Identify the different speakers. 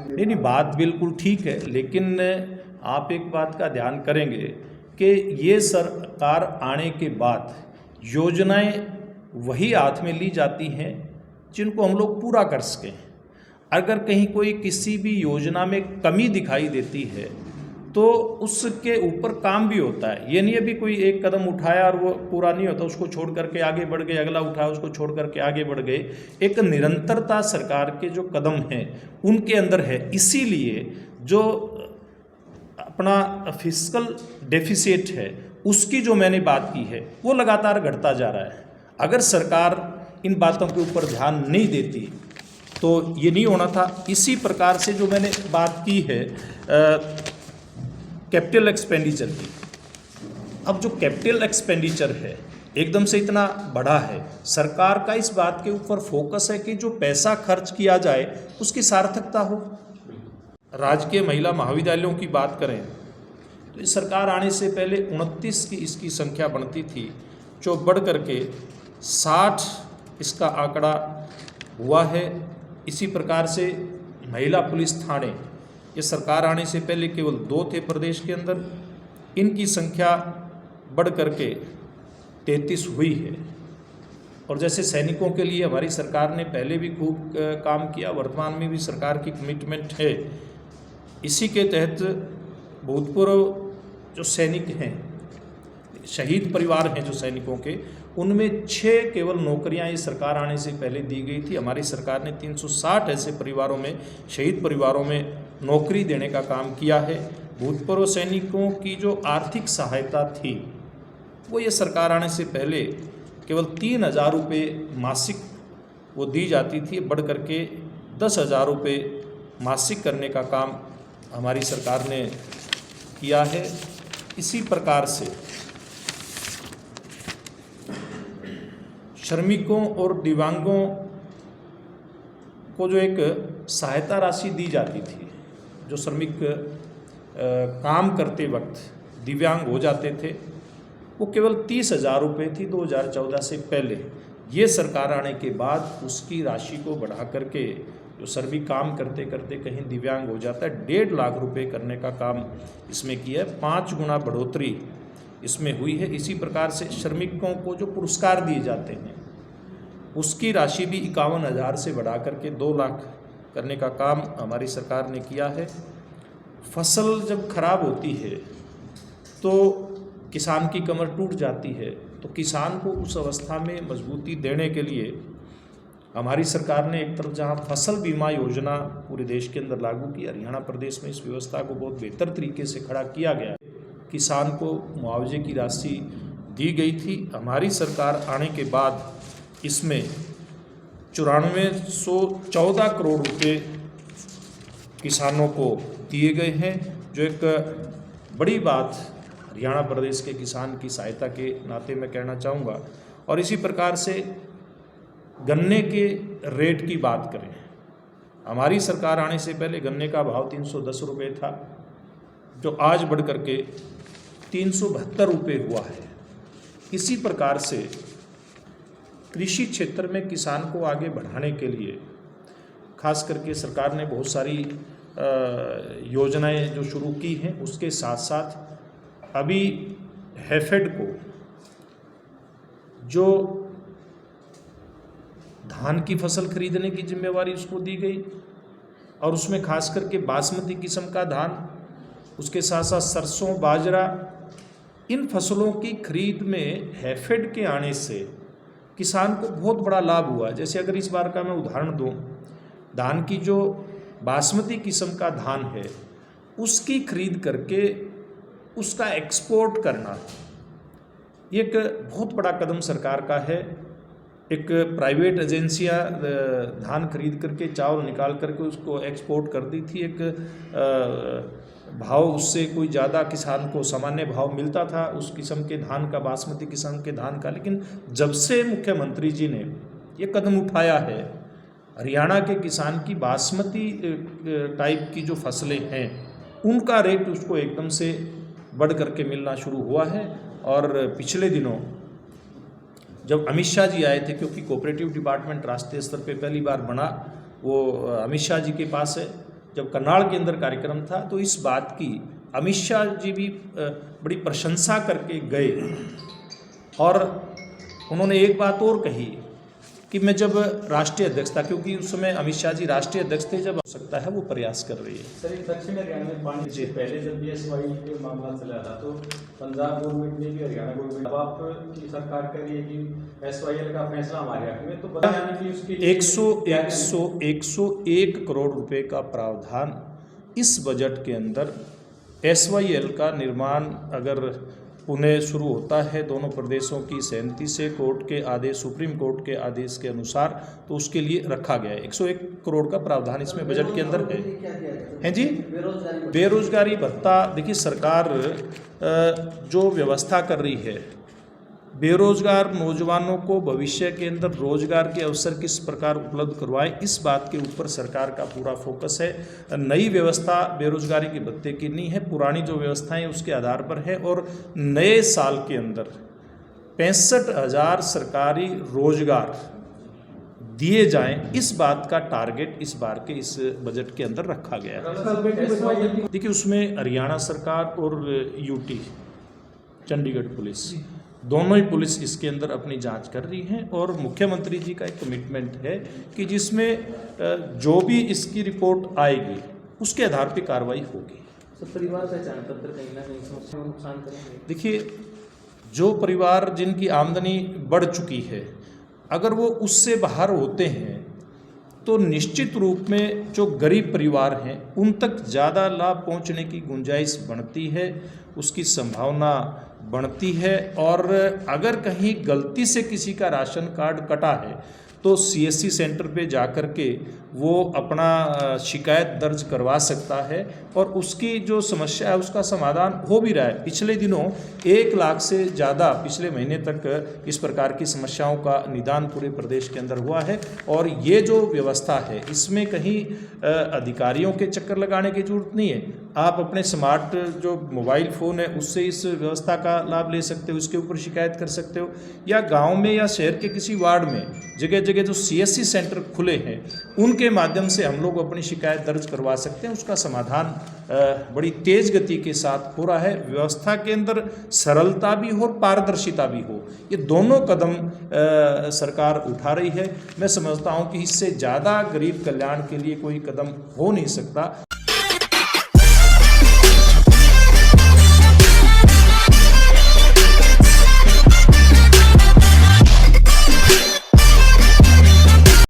Speaker 1: नहीं, बात बिल्कुल ठीक है, लेकिन आप एक बात का ध्यान करेंगे कि ये सरकार आने के बाद योजनाएं वही हाथ में ली जाती हैं जिनको हम लोग पूरा कर सकें। अगर कहीं कोई किसी भी योजना में कमी दिखाई देती है तो उसके ऊपर काम भी होता है। ये नहीं है भी कोई एक कदम उठाया और वो पूरा नहीं होता, उसको छोड़ करके आगे बढ़ गए, अगला उठाया उसको छोड़ करके आगे बढ़ गए। एक निरंतरता सरकार के जो कदम हैं उनके अंदर है। इसीलिए जो अपना फिस्कल डेफिसिट है उसकी जो मैंने बात की है वो लगातार घटता जा रहा है। अगर सरकार इन बातों के ऊपर ध्यान नहीं देती तो ये नहीं होना था। इसी प्रकार से जो मैंने बात की है कैपिटल एक्सपेंडिचर की, अब जो कैपिटल एक्सपेंडिचर है एकदम से इतना बढ़ा है, सरकार का इस बात के ऊपर फोकस है कि जो पैसा खर्च किया जाए उसकी सार्थकता हो। राजकीय महिला महाविद्यालयों की बात करें तो इस सरकार आने से पहले 29 की इसकी संख्या बनती थी, जो बढ़ करके 60 इसका आंकड़ा हुआ है। इसी प्रकार से महिला पुलिस थाने, ये सरकार आने से पहले केवल 2 थे प्रदेश के अंदर, इनकी संख्या बढ़ करके 33 हुई है। और जैसे सैनिकों के लिए हमारी सरकार ने पहले भी खूब काम किया, वर्तमान में भी सरकार की कमिटमेंट है। इसी के तहत भूतपूर्व जो सैनिक हैं, शहीद परिवार हैं जो सैनिकों के, उनमें 6 केवल नौकरियां ये सरकार आने से पहले दी गई थी। हमारी सरकार ने 360 ऐसे परिवारों में, शहीद परिवारों में नौकरी देने का काम किया है। भूतपूर्व सैनिकों की जो आर्थिक सहायता थी वो ये सरकार आने से पहले केवल 3,000 रुपये मासिक वो दी जाती थी, बढ़ करके 10,000 रुपये मासिक करने का काम हमारी सरकार ने किया है। इसी प्रकार से श्रमिकों और दिव्यांगों को जो एक सहायता राशि दी जाती थी, जो श्रमिक काम करते वक्त दिव्यांग हो जाते थे, वो केवल 30,000 रुपये थी 2014 से पहले। ये सरकार आने के बाद उसकी राशि को बढ़ा करके जो श्रमिक काम करते करते कहीं दिव्यांग हो जाता है, 1.5 लाख रुपये करने का काम इसमें किया है। 5 गुना बढ़ोतरी इसमें हुई है। इसी प्रकार से श्रमिकों को जो पुरस्कार दिए जाते हैं उसकी राशि भी 51,000 से बढ़ा करके 2 लाख करने का काम हमारी सरकार ने किया है। फसल जब खराब होती है तो किसान की कमर टूट जाती है, तो किसान को उस अवस्था में मजबूती देने के लिए हमारी सरकार ने एक तरफ जहां फसल बीमा योजना पूरे देश के अंदर लागू की, हरियाणा प्रदेश में इस व्यवस्था को बहुत बेहतर तरीके से खड़ा किया गया। किसान को मुआवजे की राशि दी गई थी। हमारी सरकार आने के बाद इसमें 9414 करोड़ रुपये किसानों को दिए गए हैं, जो एक बड़ी बात हरियाणा प्रदेश के किसान की सहायता के नाते मैं कहना चाहूँगा। और इसी प्रकार से गन्ने के रेट की बात करें, हमारी सरकार आने से पहले गन्ने का भाव 310 रुपये था, जो आज बढ़ करके 372 रुपये हुआ है। इसी प्रकार से कृषि क्षेत्र में किसान को आगे बढ़ाने के लिए खास करके सरकार ने बहुत सारी योजनाएं जो शुरू की हैं, उसके साथ साथ अभी हैफेड को जो धान की फसल खरीदने की जिम्मेवारी उसको दी गई, और उसमें खास करके बासमती किस्म का धान, उसके साथ साथ सरसों, बाजरा, इन फसलों की खरीद में हैफेड के आने से किसान को बहुत बड़ा लाभ हुआ। जैसे अगर इस बार का मैं उदाहरण दूं, धान की जो बासमती किस्म का धान है उसकी खरीद करके उसका एक्सपोर्ट करना, ये एक बहुत बड़ा कदम सरकार का है। एक प्राइवेट एजेंसियां धान खरीद करके, चावल निकाल करके उसको एक्सपोर्ट कर दी थी। एक भाव उससे कोई ज़्यादा किसान को सामान्य भाव मिलता था उस किस्म के धान का, बासमती किस्म के धान का। लेकिन जब से मुख्यमंत्री जी ने ये कदम उठाया है, हरियाणा के किसान की बासमती टाइप की जो फसलें हैं उनका रेट उसको एकदम से बढ़ करके मिलना शुरू हुआ है। और पिछले दिनों जब अमित शाह जी आए थे, क्योंकि कोऑपरेटिव डिपार्टमेंट राष्ट्रीय स्तर पे पहली बार बना, वो अमित शाह जी के पास है। जब करनाल के अंदर कार्यक्रम था तो इस बात की अमित शाह जी भी बड़ी प्रशंसा करके गए और उन्होंने एक बात और कही कि मैं जब राष्ट्रीय अध्यक्ष था, क्योंकि उस समय अमित शाह जी राष्ट्रीय अध्यक्ष थे, जब हो सकता है वो प्रयास कर रही है।
Speaker 2: सर, दक्षिण हरियाणा में पानी से पहले जब BSY के मामला चला था तो पंजाब गवर्नमेंट ने भी हरियाणा गवर्नमेंट, अब आपकी सरकार कह रही है कि SYL का फैसला हमारे हक में, तो बताया कि उसकी
Speaker 1: 101 करोड़ रुपए का प्रावधान इस बजट के अंदर SYL का निर्माण अगर पुनः शुरू होता है दोनों प्रदेशों की सहमति से, कोर्ट के आदेश, सुप्रीम कोर्ट के आदेश के अनुसार, तो उसके लिए रखा गया है। 101 करोड़ का प्रावधान इसमें बजट के अंदर है जी। बेरोजगारी भत्ता, देखिए सरकार जो व्यवस्था कर रही है, बेरोजगार नौजवानों को भविष्य के अंदर रोजगार के अवसर किस प्रकार उपलब्ध करवाएं, इस बात के ऊपर सरकार का पूरा फोकस है। नई व्यवस्था बेरोजगारी के भत्ते की नहीं है, पुरानी जो व्यवस्थाएं उसके आधार पर है। और नए साल के अंदर 65,000 सरकारी रोजगार दिए जाएं, इस बात का टारगेट इस बार के इस बजट के अंदर रखा गया है। देखिए उसमें हरियाणा सरकार और UT चंडीगढ़ पुलिस, दोनों ही पुलिस इसके अंदर अपनी जांच कर रही हैं और मुख्यमंत्री जी का एक कमिटमेंट है कि जिसमें जो भी इसकी रिपोर्ट आएगी उसके आधार पे कार्रवाई होगी।
Speaker 2: परिवार पहचान पत्र कहीं ना कहीं समस्या में नुकसान करेंगे।
Speaker 1: देखिए जो परिवार जिनकी आमदनी बढ़ चुकी है, अगर वो उससे बाहर होते हैं तो निश्चित रूप में जो गरीब परिवार हैं उन तक ज़्यादा लाभ पहुंचने की गुंजाइश बढ़ती है, उसकी संभावना बढ़ती है। और अगर कहीं गलती से किसी का राशन कार्ड कटा है तो CSC सेंटर पे जाकर के वो अपना शिकायत दर्ज करवा सकता है और उसकी जो समस्या है उसका समाधान हो भी रहा है। पिछले दिनों 1 लाख से ज़्यादा पिछले महीने तक इस प्रकार की समस्याओं का निदान पूरे प्रदेश के अंदर हुआ है। और ये जो व्यवस्था है इसमें कहीं अधिकारियों के चक्कर लगाने की जरूरत नहीं है। आप अपने स्मार्ट जो मोबाइल फ़ोन है उससे इस व्यवस्था का लाभ ले सकते हो, उसके ऊपर शिकायत कर सकते हो, या गांव में या शहर के किसी वार्ड में जगह जगह जो CSC सेंटर खुले हैं उनके माध्यम से हम लोग अपनी शिकायत दर्ज करवा सकते हैं। उसका समाधान बड़ी तेज गति के साथ हो रहा है। व्यवस्था के अंदर सरलता भी हो और पारदर्शिता भी हो, ये दोनों कदम सरकार उठा रही है। मैं समझता हूँ कि इससे ज़्यादा गरीब कल्याण के लिए कोई कदम हो नहीं सकता।